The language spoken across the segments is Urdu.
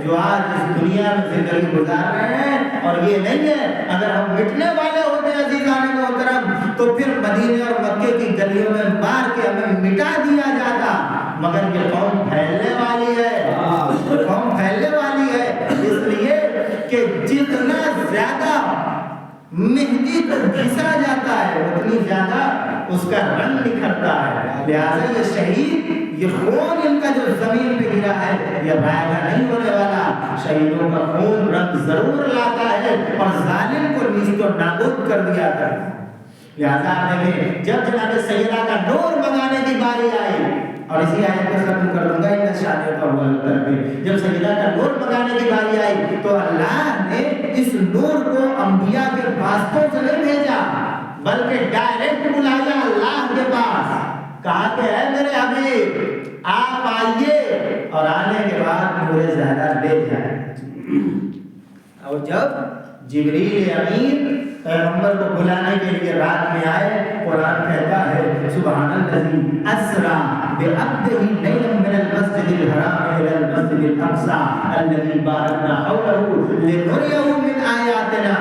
جو آج اس دنیا میں زندگی گزار رہے ہیں. اور یہ نہیں ہے اگر ہم مٹنے والے ہوتے عزیزان محترم تو پھر مدینے اور مکے کی گلیوں میں مار کے ہمیں مٹا دیا جاتا. مگر یہ قوم پھیلنے والی ہے, قوم پھیلنے والی ہے, اس لیے کہ جتنا زیادہ مہندی کو گھسا جاتا ہے اتنی زیادہ اس کا رنگ نکھرتا ہے. لہٰذا یہ شہید, یہ خون ان کا جو زمین پہ گرا ہے یہ ضائع نہیں ہونے والا. شہیدوں کا خون رنگ ضرور لاتا ہے اور ظالم کو نیست و نابود کر دیا کرتا ہے. لہٰذا آپ دیکھیں جب جناب سیدہ کا نور منگانے کی باری آئی, اور اسی آیت کو ختم کر دوں گا ان شان کا حوالہ کر کے, جب سیدہ کا نور منگانے کی باری آئی تو اللہ نے اس نور کو انبیاء کے واسطوں سے نہیں بھیجا بلکہ ڈائریکٹ بلایا اللہ کے پاس. کہا کہ اے میرے حبیب آپ آئیے, اور آنے کے بعد نور زیادہ لے جائیں. اور جب جبریل امین پیغمبر کو بلانے کے لیے رات میں آئے, قرآن کہتا ہے سبحان الذی اسریٰ بعبدہ لیلا من المسجد الحرام الی المسجد الاقصی الذی بارکنا حولہ لنریہ من آیاتنا.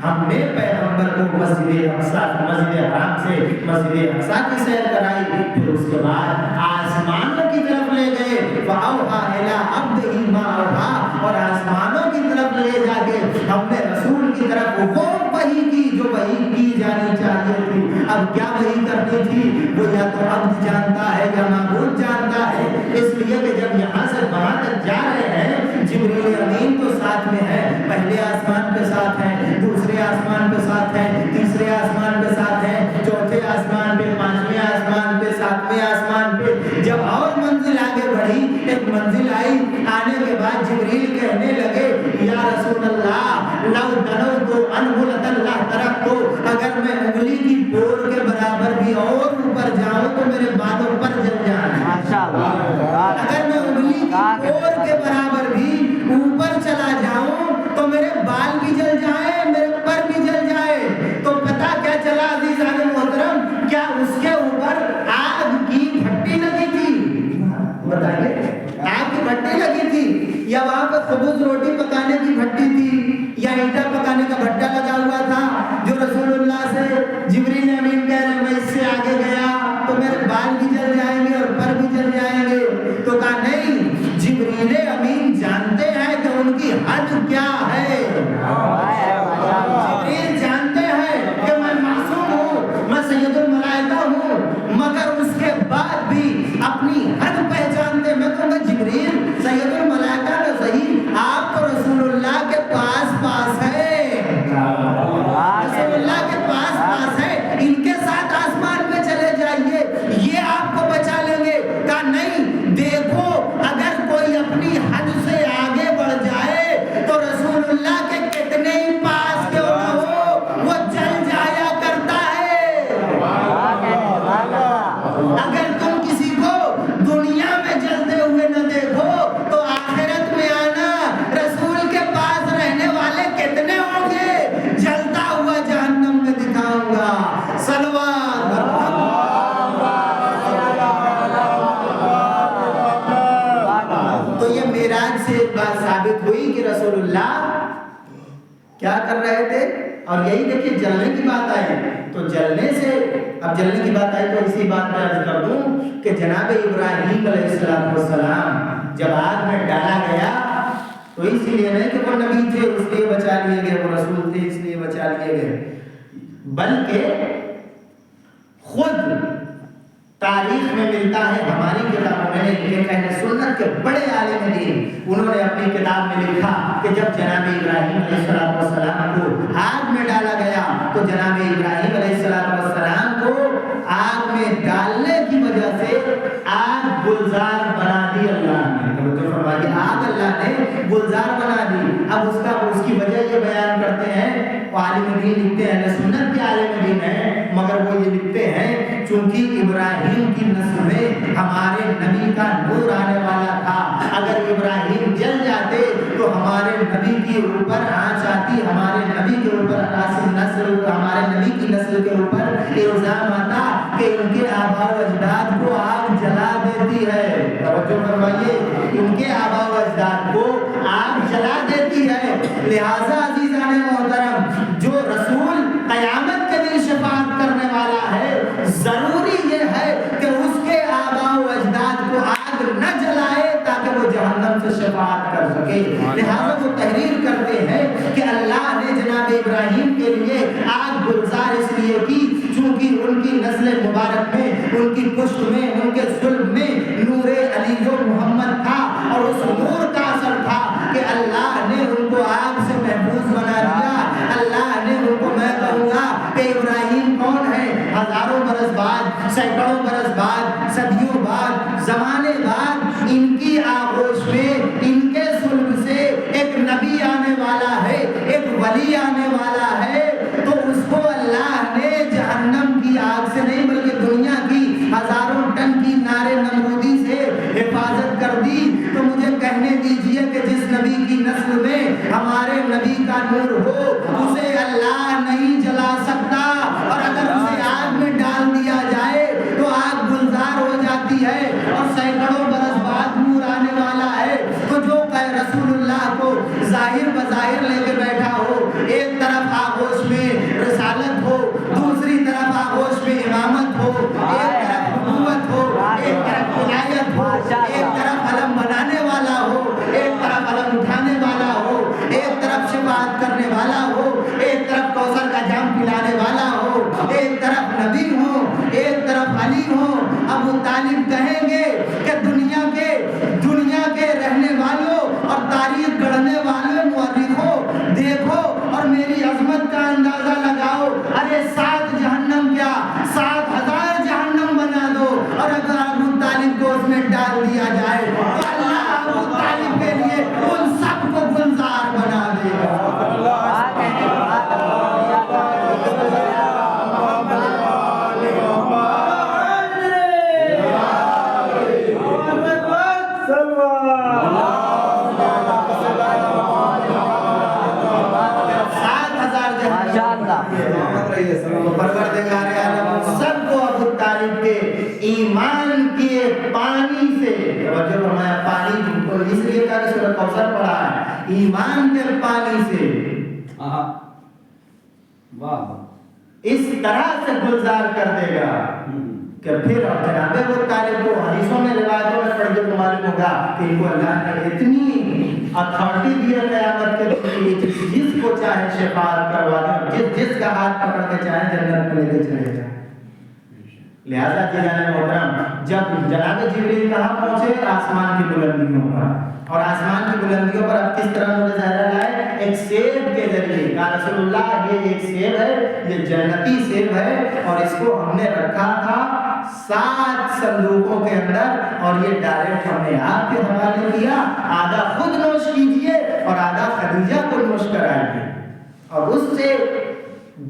ہم نے پیغمبر کو مسجد اقصی, مسجد حرام سے مسجد اقصی کی سیر کرائی, پھر اس کے بعد آسمانوں کی طرف لے گئے. فاوحیٰ الی عبدہ ما اوحیٰ, اور آسمانوں کی طرف لے جا کے ہم نے رسول کی طرف وہ وحی کی جو وحی کی جانی چاہیے تھی. اب کیا وحی کرنی تھی وہ یا تو عبد جانتا ہے یا معبود جانتا ہے. اس لیے کہ جب یہاں سے وہاں تک جا رہے ہیں جبریل امین تو ساتھ میں ہے, پہلے آسمان پہ ساتھ ہے, دوسرے آسمان پہ ساتھ ہے, تیسرے آسمان پہ ساتھ ہے, چوتھے آسمان پہ, پانچویں آسمان پہ, ساتویں آسمان پہ. جب اور منزل آگے بڑھی, ایک منزل آئی, آنے کے بعد جبریل کہنے لگے یا رسول اللہ لو دنوت انملۃ اللہ ترکتو, اگر میں انگلی کی بور کے برابر بھی اور اوپر جاؤں تو میرے بادوں پر جل جائیں. اگر میں انگلی کی بور کے برابر بھی اوپر چلا جاؤں تو میرے بال بھی جل جائیں, میرے پر بھی جل جائے. تو پتہ کیا چلا عزیزان محترم, کیا اس کے اوپر آگ کی بھٹی لگی تھی؟ بتائیے, آگ کی بھٹی لگی تھی یا وہاں پہ خبز روٹی پکانے کی بھٹی تھی یا اینٹا پکانے کا بھٹا لگا ہوا تھا جو رسول اللہ سے جبریل امین کہہ رہے میں اس سے آگے گیا تو میرے بال بھی جل جائیں گے اور پر بھی جل جائیں گے؟ تو کہا نہیں, جبریل امین جانتے ہیں کہ ان کی حد کیا ہے. جبریل جانتے ہیں کہ میں معصوم ہوں, میں سید الملائکہ ہوں, مگر اس کے بعد بھی اپنی حد پہچانتے. میں کہوں گا جبریل سید الملائکہ تو صحیح, آپ تو رسول اللہ کے پاس پاس ہے, رسول اللہ کے پاس پاس ہے, ان کے ساتھ آسمان پہ چلے جائیے, یہ آپ کو بچا لیں گے. کہا نہیں, دیکھو اگر کوئی اپنی حد سے آگے بڑھ جائے تو رسول اللہ کے کتنے ہی پاس کیوں نہ ہو وہ جل جایا کرتا ہے. اگر تم کسی کو دنیا میں جلتے ہوئے نہ دیکھو تو آخرت میں آنا, رسول کے پاس رہنے والے کتنے ہوں گے, جلتا ہوا جہنم میں دکھاؤں گا. صلوات. تو یہ معراج سے ایک بات ثابت ہوئی کہ رسول اللہ کیا کر رہے تھے. اور یہی دیکھیے جلنے کی بات آئی تو جلنے سے, اب جلنے کی بات آئی تو اسی بات میں عرض کر دوں کہ جناب ابراہیم علیہ السلام جب آگ میں ڈالا گیا تو اس لیے نہیں کہ وہ نبی تھے اس لیے بچا لیے گئے, وہ رسول تھے اس لیے بچا لیے گئے, بلکہ خود تاریخ میں ملتا ہے, ہماری کتابوں میں یہ اہل سنت کے بڑے عالم دین انہوں نے اپنی کتاب میں لکھا کہ جب جناب ابراہیم علیہ السلام کو آگ میں ڈالا گیا تو جناب ابراہیم علیہ السلام کو آگ میں ڈالنے کی وجہ سے آگ گلزار بنا دی اللہ نے. تو فرمائیے آگ اللہ نے گلزار بنا دی. اب اس کی وجہ یہ بیان کرتے ہیں, عالم دین لکھتے ہیں, اہل سنت کے عالم دین ہیں, مگر وہ یہ لکھتے ہیں چونکہ ابراہیم کی نسل میں ہمارے نبی کا نور آنے والا تھا, اگر ابراہیم جل جاتے تو ہمارے نبی کے اوپر آنچ آتی, ہمارے نبی کے اوپر نسل, ہمارے نبی کی نسل کے اوپر الزام آتا کہ ان کے آباء و اجداد کو آگ جلا دیتی ہے. توجہ فرمائیے, ان کے آباء و اجداد کو آگ لہٰذا عزیزان محترم جو رسول قیامت کے دن شفاعت کرنے والا ہے ضروری یہ ہے کہ اس کے آباء و اجداد کو آگ نہ جلائے تاکہ وہ جہنم سے شفاعت کر سکے. لہٰذا وہ تحریر کرتے ہیں کہ اللہ نے جناب ابراہیم کے لیے آگ گلزار اس لیے کی چونکہ ان کی نسل مبارک میں ان کی پشت میں ان کے ظلم میں نور علی و محمد تھا اور اس نور کا اثر تھا کہ اللہ نے ان کو آگ سے محفوظ بنا دیا. اللہ نے ان کو میں کہوں گا کہ ابراہیم کون ہے ہزاروں برس بعد سینکڑوں برس بعد صدیوں بعد زمانے بعد ان کی آغوش میں ان کے صلب سے ایک نبی آنے والا ہے ایک ولی آنے والا ہے تو اس کو اللہ نے جہنم کی آگ سے نہیں بلکہ دنیا کی ہزاروں ٹن کی نارے نمرودی سے حفاظت کر دی. تو مجھے کہنے دیجئے کہ جس نبی کی نسل میں ہمارے نبی کا نور ہو اسے اللہ نہیں جلا سکتا اور اگر اسے آگ میں ڈال دیا جائے تو آگ گلزار ہو جاتی ہے اور سینکڑوں برس بعد نور آنے والا ہے. تو جو رسول اللہ کو ظاہر بظاہر لے کے بیٹھا ہو ایک طرف آغوش میں رسالت ہو دوسری طرف آغوش میں امامت ہو ایک طرف نبوت ہو ایک طرف ولایت ہو ایک طرف علم بنانے والا ہو ایک طرف علم اٹھانے والا ہو ایک طرف شفاعت کرنے والا ہو ایک طرف کوثر کا جام پلانے والا ہو ایک طرف نبی ہو ایک طرف علی ہو. ابو طالب کہیں گے کہ دنیا کے رہنے والوں اور تاریخ گڑھنے والوں مورخوں دیکھو اور میری عظمت کا اندازہ لگاؤ. ارے 7 جہنم کیا 7,000 جہنم بنا دو اور اگر ابو طالب کو اس میں ڈال دیا جائے تو اللہ ابو طالب کے لیے ان سب کو گلزار بنا دے گا. پروردگار عالم سب کو ابو طالب کے ایمان کے پانی سے توجہ فرمایا پانی کو اس لیے کہا کہ سورۃ کوثر پڑھا ہے ایمان کے پانی سے اس طرح سے گلزار کر دے گا کہ پھر اب جناب ابو طالب کو حدیثوں میں روایتوں میں پڑھ کے معلوم ہوگا کہ ان کو اللہ نے اتنی اتھارٹی دی ہے قیامت کے لیے جس کو چاہے شفاعت کروا دے جس کا ہاتھ پکڑ کے چاہے جنت میں لے کے چلے جائے. لہذا جناب محترم جب جناب جبریل کہاں پہنچے آسمان کی بلندیوں پر اور آسمان کی بلندیوں پر اب کس طرح انہوں نے ظاہرہ لائے ایک سیب کے ذریعے کہا رسول اللہ یہ ایک سیب ہے یہ جنتی سیب ہے اور اس کو ہم نے رکھا تھا 7 صندوقوں کے اندر اور یہ ڈائریکٹ ہم نے آپ کے حوالے کیا آدھا خود نوش کیجئے اور آدھا خدیجہ کو نوش کرائیے اور اس سے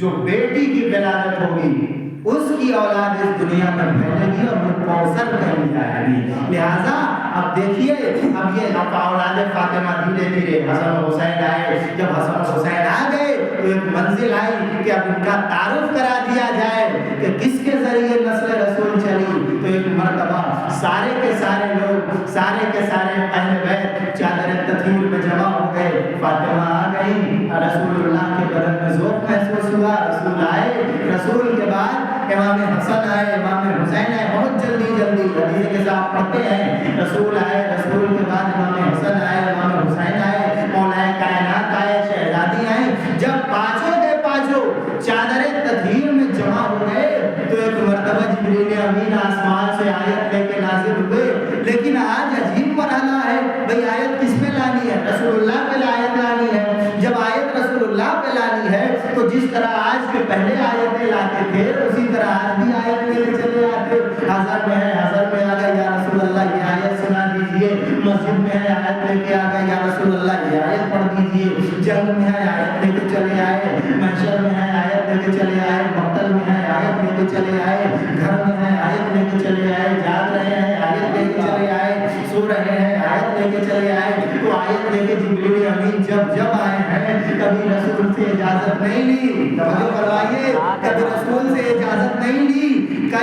جو بیٹی کی ولادت ہوگی اس کی اولاد اس دنیا میں پھیلے گی اور وہ کوثر کہیں جائے گی. لہٰذا اب دیکھیے اب یہ اولاد فاطمہ دھیرے دھیرے حسن و حسین آئے. جب حسن و حسین آ گئے تو ایک منزل آئی کہ اب ان کا تعارف کرا دیا جائے کہ کس کے ذریعے نسل رسول چلی. تو ایک مرتبہ سارے کے سارے لوگ سارے کے سارے اہل بیت چادر تطہیر میں جمع ہو گئے. فاطمہ آ گئی رسول اللہ کے بدن میں ذوق محسوس ہوا رسول آئے. رسول کے بعد امام حسن آئے امام حسین آئے بہت جلدی حدیث کے ساتھ پڑھتے ہیں رسول آئے رسول کے بعد امام حسن آئے امام حسین آئے مولا کائنات آئے شہزادی آئے. جب پانچوں کے پانچوں چادر تطہیر میں جمع ہو گئے تو ایک مرتبہ جبریل امین آسمان سے آیت لے کے نازل ہوئے. لیکن آج عجیب مرحلہ ہے بھئی آیت کس پہ لانی ہے رسول اللہ پہ آیت لانی ہے. جب آیت رسول اللہ پہ لانی ہے تو جس طرح آج کے پہلے آیتیں لاتے تھے اسی طرح آج بھی آیت لے کے چلے آتے. حضر میں ہے حضر میں آ گئے یا رسول اللہ یہ آیت سنا دیجئے. مسجد میں ہے آیت لے کے آ گئے یا رسول اللہ یہ آیت پڑھ دیجئے. جنگ میں ہے آیت لے کے چلے آئے. محشر میں ہے آیت لے کے چلے آئے. مقتل میں ہے آیت لے کے چلے آئے. گھر میں ہے آیت لے کے چلے آئے. جاگ رہے ہیں آیت لے کے چلے آئے. سو رہے ہیں آیت لے کے چلے آئے. تو آیت لے کے جبریل امین جب آئے ہیں کبھی رسول سے اجازت نہیں لی. توجہ فرمائیے کبھی رسول سے اجازت نہیں لی.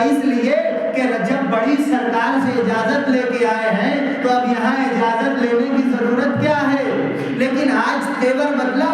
اس لیے کہ جب بڑی سرکار سے اجازت لے کے آئے ہیں تو اب یہاں اجازت لینے کی ضرورت کیا ہے. لیکن آج تیور بدلا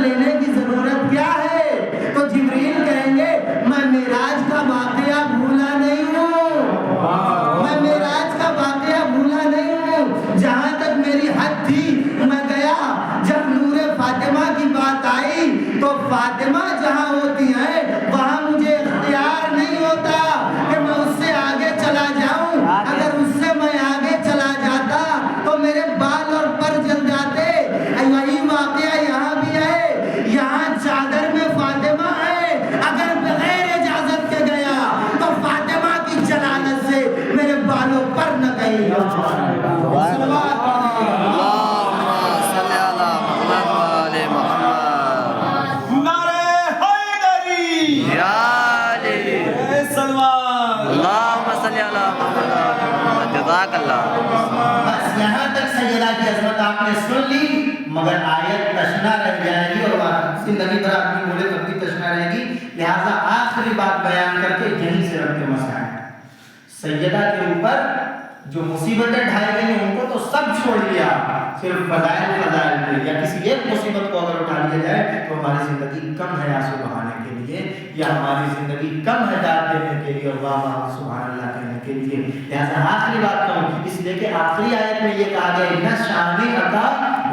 لینے کی ضرورت کیا ہے؟ تو جبریل کہیں گے میں معراج کا واقعہ بھولا نہیں ہوں، میں معراج کا واقعہ بھولا نہیں ہوں، جہاں تک میری حد تھی میں گیا۔ جب نور فاطمہ کی بات آئی تو فاطمہ جہاں ہوتی ہیں وہاں مجھے اختیار نہیں ہوتا کہ میں اس سے آگے چلا جاؤں، اگر اس سے میں آگے چلا جاتا تو میرے بال اور پر جل جاتے۔ وہی واقعہ یہاں بھی ہے، یہاں چادر میں فاطمہ ہے، اگر بغیر اجازت کے گیا تو فاطمہ کی جلالت سے میرے بالوں پر نہ گئی۔ بس یہاں تک سیدہ کی عظمت آپ نے سن لی، مگر آیت تشنا رہ جائے گی اور زندگی بھر آدمی بولے تب بھی تشنا رہے گی، لہٰذا آخری بات بیان کر کے یہیں سے رکھ کے مسئلہ ہے۔ سیدہ کے اوپر جو مصیبتیں ڈھائی گئی ان کو تو سب چھوڑ لیا، صرف فضائل پہ یا کسی ایک مصیبت کو اگر اٹھا لیا جائے تو ہماری زندگی کم ہے آنسو بہانے کے لیے، یا ہماری زندگی کم ہے داد دینے کے لیے اور واہ واہ سبحان اللہ کہنے کے لیے۔ لہٰذا آخری بات کہوں اس لیے کہ آخری آیت میں یہ کہا گیا ان شان عطا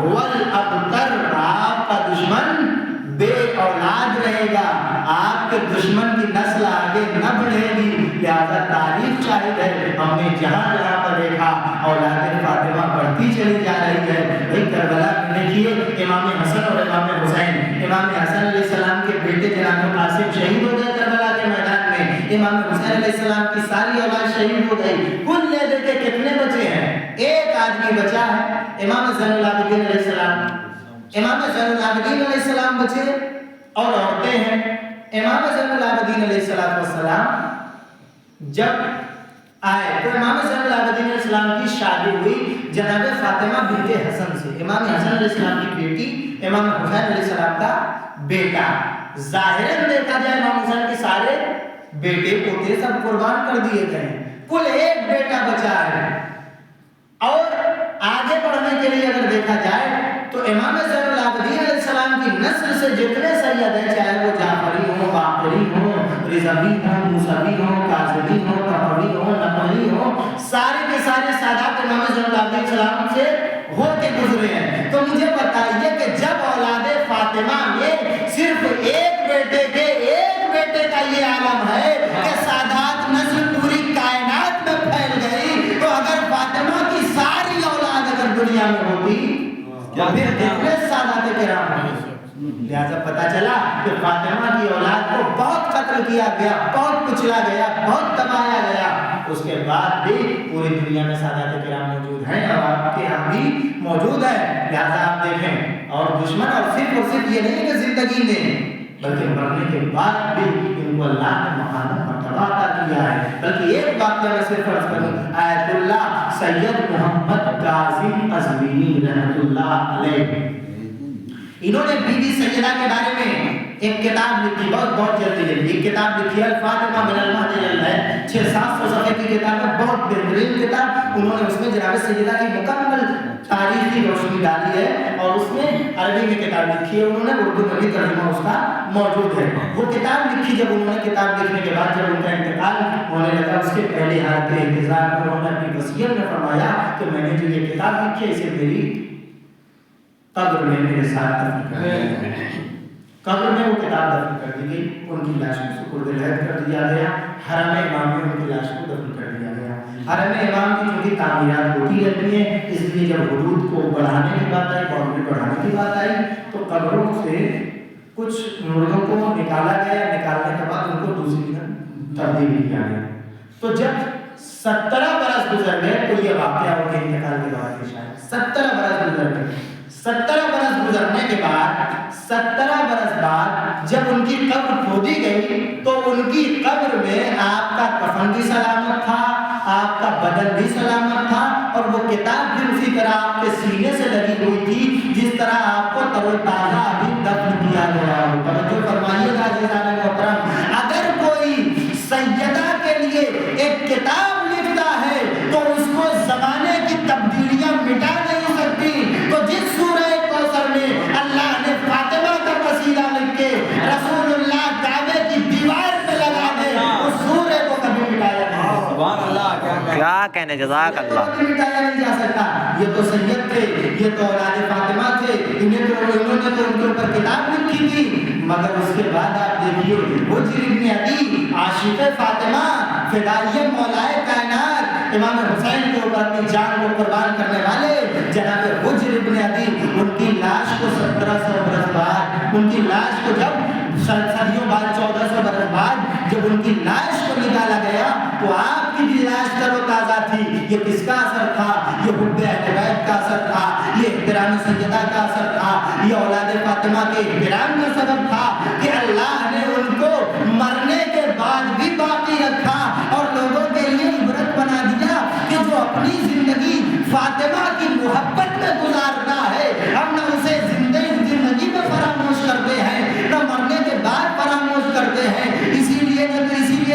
والابتر، آپ کا دشمن بے اولاد رہے گا، آپ کے دشمن کی نسل آگے نہ بڑھے گی، لہذا تاریخ شاہد ہے ہم نے جہاں جہاں پر دیکھا اولاد فاطمہ بڑھتی چلی جا رہی ہے۔ بھائی کربلا میں دیکھیے امام حسن اور امام حسین، امام حسن علیہ السلام کے بیٹے جناب قاسم شہید ہو گئے کربلا کے میدان میں، امام حسین علیہ السلام کی ساری اولاد شہید ہو گئی، کل لے دے کے کتنے بچے ہیں؟ ایک آدمی بچا ہے، امام زین العابدین علیہ السلام، امام زین العابدین علیہ السلام بچے اور عورتیں ہیں۔ امام زین العابدین علیہ السلام جب آئے تو امام زین العابدین علیہ السلام کی شادی ہوئی جناب فاطمہ بنت حسن سے، امام حسن علیہ السلام کی بیٹی، امام حسین علیہ السلام کا بیٹا۔ ظاہراً دیکھا جائے امام حسین کے سارے بیٹے پوتے سب قربان کر دیے گئے، کل ایک بیٹا بچا ہے۔ اور آگے بڑھنے کے لیے اگر دیکھا جائے تو امام زین العابدین علیہ السلام کی نسل سے جتنے سید ہیں، چاہے وہ جعفری ہوں، باقری ہوں، رضوی ہوں، موسوی ہوں، کاظمی ہوں، طبری ہوں، نقلی ہوں، سارے کے سارے سادات امام زین العابدین علیہ السلام سے ہو کے گزرے ہیں۔ تو مجھے بتائیے کہ جب اولاد فاطمہ میں صرف ایک بیٹے کا یہ عالم ہے کہ سادات نسل پوری کائنات میں پھیل گئی، تو اگر فاطمہ کی ساری اولاد اگر دنیا میں ہوتی تو پھر کتنے سادات کرام ہیں۔ لہذا پتا چلا کہ فاطمہ کی اولاد کو بہت قتل کیا گیا، بہت کچلا گیا، بہت دبایا گیا، اس کے بعد بھی پوری دنیا میں سادات کرام موجود ہیں اور آپ کے یہاں بھی موجود ہے۔ لہذا آپ دیکھیں اور دشمن اور صرف یہ نہیں کہ زندگی میں بلکہ مرنے کے بعد بھی ان کو اللہ نے مقام مرتبہ عطا کیا ہے۔ بلکہ ایک بات میں صرف عرض کروں، آیت اللہ سید محمد قاسم قزوینی رحمۃ اللہ علیہ، انہوں نے بی بی سیدہ کے بارے میں ایک کتاب لکھی، بہت جلدی لکھی، ایک کتاب لکھی الفاطمہ من المہد الی اللحد، 600-700 صفحے کی کتاب ہے، بہت بہترین کتاب۔ انہوں نے اس میں جناب سیدہ کی مکمل تاریخی روشنی ڈالی ہے اور اس میں عربی میں کتاب لکھی ہے، انہوں نے اردو میں بھی ترجمہ اس کا موجود ہے۔ وہ کتاب لکھی، جب انہوں نے کتاب لکھنے کے بعد جب ان کا انتقال ہونے لگا، اس کے پہلے حالت انتظار میں انہوں نے اپنی وصیت میں فرمایا کہ میں نے جو یہ کتاب لکھی ہے اسے میری قبر میں میرے ساتھ دفن کر دیا گیا۔ قبر میں وہ کتاب دفن کر دی گئی، ان کی لاش کو سپرد الحق کر دیا گیا، حرم امام میں ان کی لاش کو دفن کر دیا گیا۔ حرم امام کی چونکہ تعمیرات ہوتی رہتی ہیں، اس لیے جب حدود کو بڑھانے کی بات آئی، باؤنڈری بڑھانے کی بات آئی، تو قبروں سے کچھ مردوں کو نکالا گیا، نکالنے کے بعد ان کو دوسری تبدیل کیا گیا۔ تو جب 17 برس گزر گئے تو یہ واقعہ ان کے انتقال کے بعد پیش آیا۔ 17 برس گزر گئے، 17 برس گزرنے کے بعد 17 برس بعد جب ان کی قبر کھودی گئی تو ان کی قبر میں آپ کا کفن بھی سلامت تھا، آپ کا بدن بھی سلامت تھا، اور وہ کتاب بھی اسی طرح آپ کے سینے سے لگی ہوئی تھی جس طرح آپ کو تر و تازہ ابھی دفن کیا گیا ہو۔ توجہ فرمائیے گا عزیزان محترم، اگر کوئی سیدہ کے لیے ایک کتاب لکھتا ہے تو اس کو زمانے کی تبدیلیاں مٹا نہیں سکتی۔ تو جس سورہ کوثر میں اللہ نے فاطمہ کا کیا کہنے، جزاک اللہ. مٹایا نہیں جا سکتا. یہ تو سید تھے، یہ تو اولاد فاطمہ تھے، انہوں نے تو ان کے اوپر کتاب لکھی تھی. مگر اس کے بعد آپ دیکھیے حجر ابن عدی عاشق فاطمہ، فدائی مولائے کائنات، امام حسین کے اوپر اپنی جان کو قربان کرنے والے جناب حجر ابن عدی، ان کی لاش کو 1700 برس بعد، ان کی لاش کو جب صدیوں بعد 1400 برس بعد جب ان کی لاش کو نکالا گیا تو آپ کی بھی لاش تر و تازہ تھی. یہ کس کا اثر تھا؟ یہ حب اہل بیت کا اثر تھا، یہ احترام سیدہ کا اثر تھا، یہ اولاد فاطمہ کے احترام کا سبب تھا کہ اللہ نے ان کو مرنے کے بعد بھی باقی رکھا اور لوگوں کے لیے عبرت بنا دیا کہ جو اپنی زندگی فاطمہ کی محبت میں گزارتا ہے ہم نہ اسے زندگی میں فراموش کرتے ہیں نہ مرنے کے بعد فراموش کرتے ہیں. اسی لیے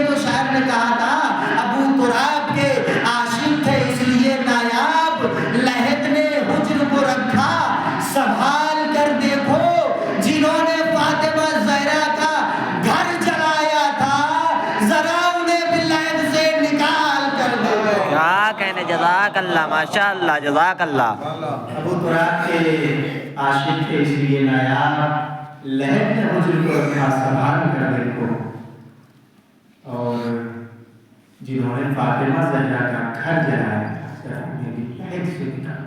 تو شاعر نے کہا تھا ابو تراب کے عاشق تھے اس لیے نایاب، لہد نے حجر کو رکھا سنبھال کر دیکھو، جنہوں نے فاطمہ زہرا کا گھر جلایا تھا ذرا انہیں بھی لہد سے نکال کر دو. کیا کہنے، جزاک اللہ، ماشاء اللہ، جزاک اللہ. ابو تراب کے عاشق تھے اس لیے نایاب، لہد نے حجر کو رکھا سنبھال کر دیکھو، اور جنہوں نے فاطمہ زہرا کا گھر جلایا تھا ذرا انہیں بھی لہد سے نکال